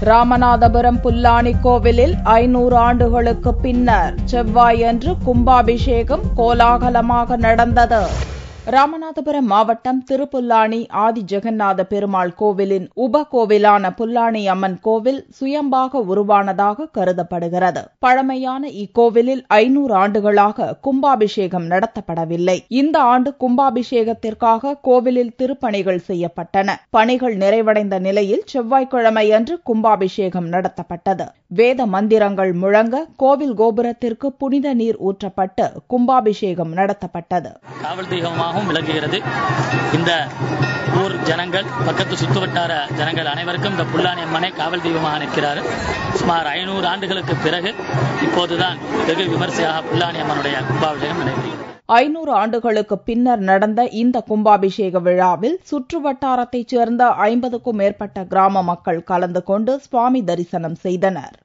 ராமநாதபுரம் புல்லானி கோவிலில் 500 ஆண்டுகளுக்கு பின்னர் செவ்வாயன்று கும்பாபிஷேகம் கோலாகலமாக நடந்தது. ராமநாதபுரம் மாவட்டம் திருப்புல்லானி ஆதி ஜெகநாத பெருமாள் கோவிலின் உப கோவிலான புல்லானி அம்மன் கோவில் சுயம்பாக உருவானதாக கருதப்படுகிறது. பழமையான இக்கோவிலில் 500 ஆண்டுகளாக கும்பாபிஷேகம் நடத்தப்படவில்லை. இந்த ஆண்டு கும்பாபிஷேகத்திற்காக கோவிலில் திருப்பணிகள் செய்யப்பட்டன. பணிகள் நிறைவடைந்த நிலையில் செவ்வாய்க்கிழமையன்று கும்பாபிஷேகம் நடத்தப்பட்டது. வேத மந்திரங்கள் முழங்க கோவில் கோபுரத்திற்கு புனித நீர் ஊற்றப்பட்டு கும்பாபிஷேகம் நடத்தப்பட்டது. விளங்குகிறது. இந்த ஊர் ஜனங்கள், பக்கத்து சுற்றுவட்டார ஜனங்கள் அனைவருக்கும் இந்த புல்லானி அம்மனை காவல் தெய்வமாக நிற்கிறார். சுமார் 500 ஆண்டுகளுக்கு பிறகு இப்போதுதான் வெகு விமர்சையாக புல்லானி அம்மனுடைய கும்பாபிஷேகம் நடைபெறுகிறது. 500 ஆண்டுகளுக்கு பின்னர் நடந்த இந்த கும்பாபிஷேக விழாவில் சுற்று வட்டாரத்தைச் சேர்ந்த 50க்கும் மேற்பட்ட கிராம மக்கள் கலந்து கொண்டு சுவாமி தரிசனம் செய்தனர்.